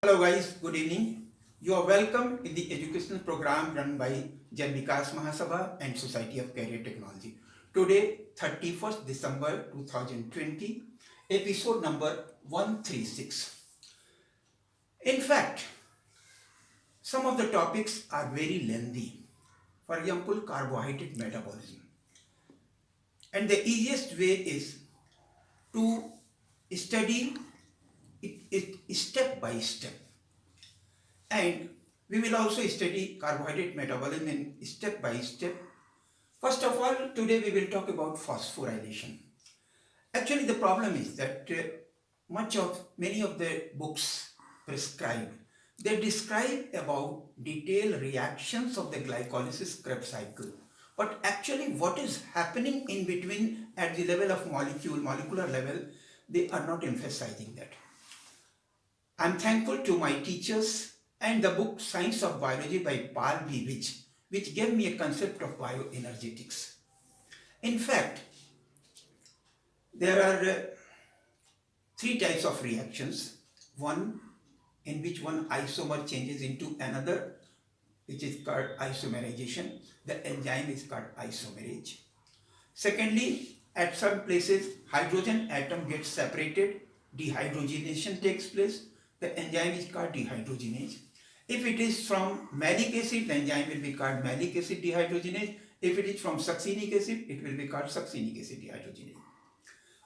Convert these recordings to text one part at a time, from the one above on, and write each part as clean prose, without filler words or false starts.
Hello guys, good evening. You are welcome in the educational program run by Jan Vikas Mahasabha and Society of Career Technology. Today, 31st December 2020, episode number 136. In fact, some of the topics are very lengthy. For example, carbohydrate metabolism. And the easiest way is to study it step by step. And we will also study carbohydrate metabolism in step by step. First of all, today we will talk about phosphorylation. Actually, the problem is that many of the books prescribe, they describe about detailed reactions of the glycolysis Krebs cycle. But actually, what is happening in between at the level of molecular level, they are not emphasizing that. I'm thankful to my teachers and the book Science of Biology by Paul B. which gave me a concept of bioenergetics. In fact, there are three types of reactions. One in which one isomer changes into another, which is called isomerization. The enzyme is called isomerase. Secondly, at some places, hydrogen atom gets separated, dehydrogenation takes place. The enzyme is called dehydrogenase. If it is from malic acid, the enzyme will be called malic acid dehydrogenase. If it is from succinic acid, it will be called succinic acid dehydrogenase.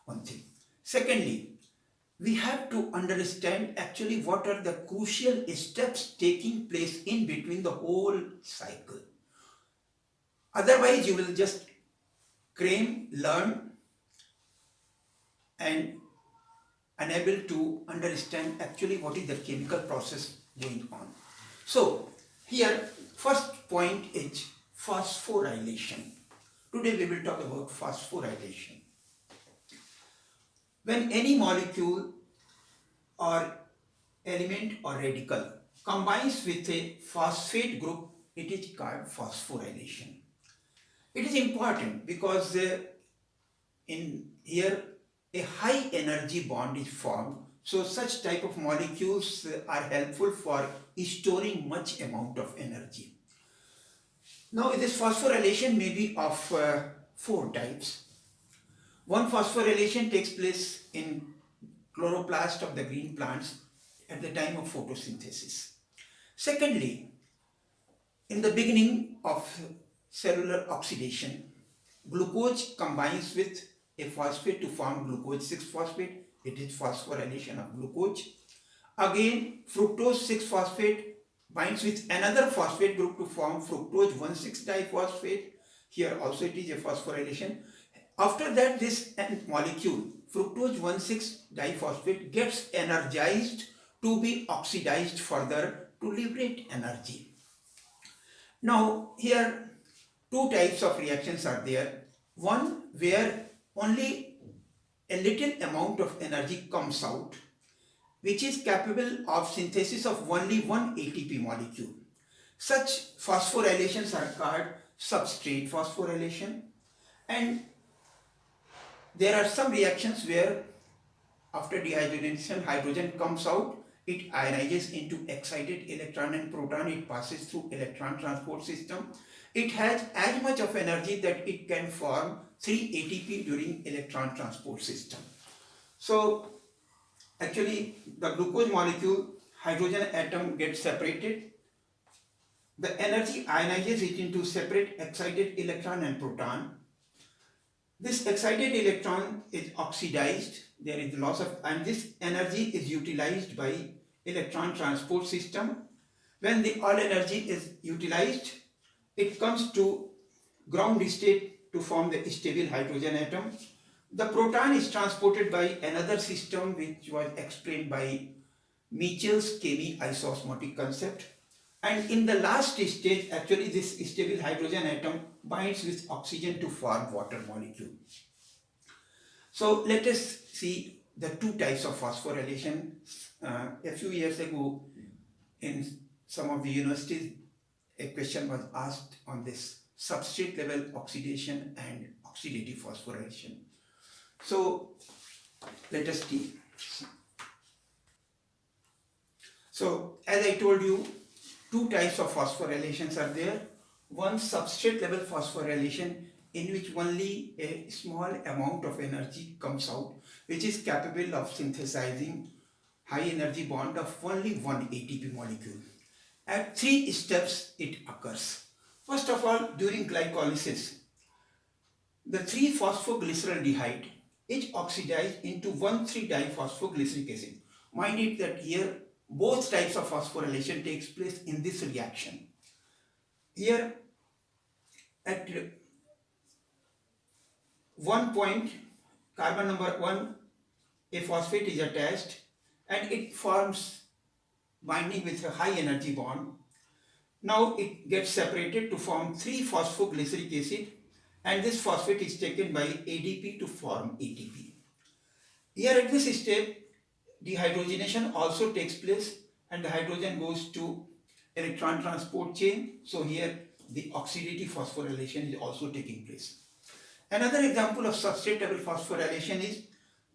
One thing. Secondly, we have to understand actually what are the crucial steps taking place in between the whole cycle. Otherwise, you will just cram, learn, and unable to understand actually what is the chemical process going on. So, here, first point is phosphorylation. Today we will talk about phosphorylation. When any molecule or element or radical combines with a phosphate group, it is called phosphorylation. It is important because in here a high energy bond is formed, so such type of molecules are helpful for storing much amount of energy. Now this phosphorylation may be of four types. One, phosphorylation takes place in chloroplast of the green plants at the time of photosynthesis. Secondly, in the beginning of cellular oxidation, glucose combines with a phosphate to form glucose 6-phosphate. It is phosphorylation of glucose. Again, fructose 6-phosphate binds with another phosphate group to form fructose 1,6-diphosphate. Here also it is a phosphorylation. After that, this molecule, fructose 1,6-diphosphate, gets energized to be oxidized further to liberate energy. Now, here two types of reactions are there. One where only a little amount of energy comes out, which is capable of synthesis of only one ATP molecule. Such phosphorylations are called substrate phosphorylation, and there are some reactions where after dehydrogenation hydrogen comes out, it ionizes into excited electron and proton, it passes through electron transport system. It has as much of energy that it can form 3 ATP during electron transport system. So actually the glucose molecule, hydrogen atom gets separated. The energy ionizes it into separate excited electron and proton. This excited electron is oxidized, there is loss of, and this energy is utilized by electron transport system. When the all energy is utilized, it comes to ground state to form the stable hydrogen atom. The proton is transported by another system which was explained by Mitchell's chemi-isosmotic concept. And in the last stage, actually this stable hydrogen atom binds with oxygen to form water molecule. So let us see the two types of phosphorylation. A few years ago in some of the universities, a question was asked on this substrate level oxidation and oxidative phosphorylation. So let us see. So as I told you, two types of phosphorylations are there. One substrate level phosphorylation in which only a small amount of energy comes out, which is capable of synthesizing high energy bond of only one ATP molecule. At three steps it occurs. First of all, during glycolysis, the 3-phosphoglyceraldehyde is oxidized into 1,3-diphosphoglyceric acid. Mind it that here both types of phosphorylation takes place in this reaction. Here at one point, carbon number 1, a phosphate is attached and it forms binding with a high energy bond. Now it gets separated to form 3-phosphoglyceric acid, and this phosphate is taken by ADP to form ATP. Here at this step, dehydrogenation also takes place and the hydrogen goes to electron transport chain. So here the oxidative phosphorylation is also taking place. Another example of substrate level phosphorylation is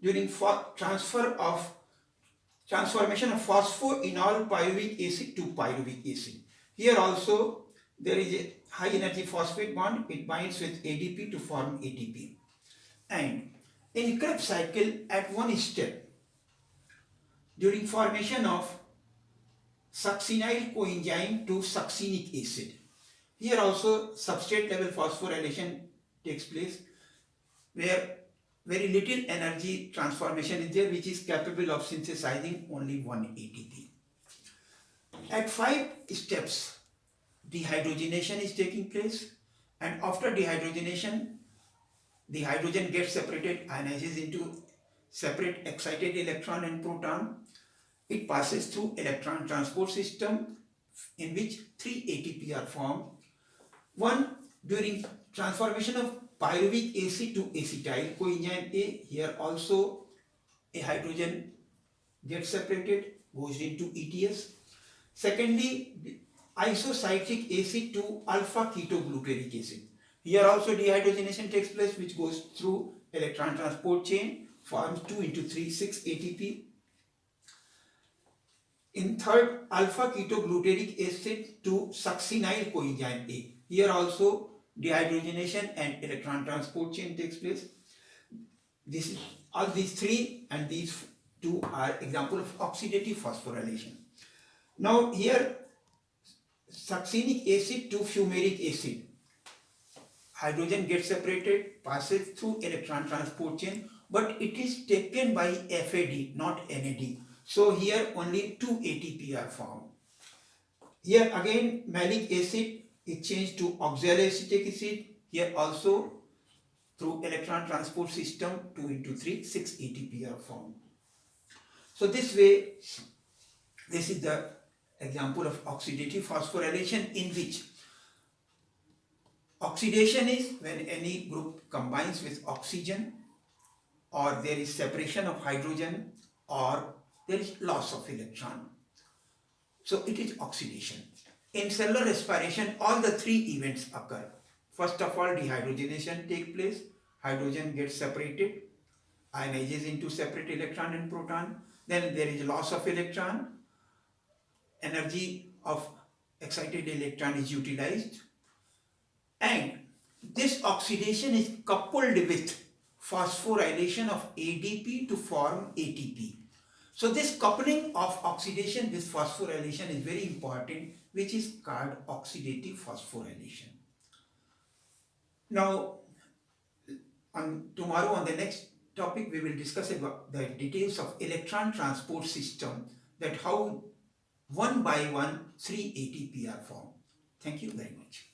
during transformation of phosphoenol pyruvic acid to pyruvic acid. Here also there is a high energy phosphate bond, it binds with ADP to form ATP. And in Krebs cycle, at one step, during formation of succinyl coenzyme to succinic acid, here also substrate level phosphorylation takes place where very little energy transformation is there, which is capable of synthesizing only one ATP. At 5 steps, dehydrogenation is taking place, and after dehydrogenation, the hydrogen gets separated, ionizes into separate excited electron and proton. It passes through electron transport system in which 3 ATP are formed. One during transformation of pyruvic acid to acetyl coenzyme A, here also a hydrogen gets separated, goes into ETS. Secondly, isocyclic acid to alpha ketogluteric acid. Here also dehydrogenation takes place, which goes through electron transport chain, forms 2 into 3, 6 ATP. In third, alpha ketogluteric acid to succinyl coenzyme A. Here also dehydrogenation and electron transport chain takes place. All these three and these two are example of oxidative phosphorylation. Now here succinic acid to fumaric acid. Hydrogen gets separated, passes through electron transport chain, but it is taken by FAD, not NAD. So here only 2 ATP are formed. Here again malic acid is changed to oxaloacetic acid. Here also through electron transport system 2 into 3, 6 ATP are formed. So this way, this is the example of oxidative phosphorylation, in which oxidation is when any group combines with oxygen, or there is separation of hydrogen, or there is loss of electron. So it is oxidation. In cellular respiration, all the three events occur. First of all, dehydrogenation takes place, hydrogen gets separated, ionizes into separate electron and proton, then there is loss of electron, energy of excited electron is utilized, and this oxidation is coupled with phosphorylation of ADP to form ATP. So this coupling of oxidation with phosphorylation is very important, which is called oxidative phosphorylation. Now, tomorrow on the next topic, we will discuss about the details of electron transport system, that how one by one 3 ATP are formed. Thank you very much.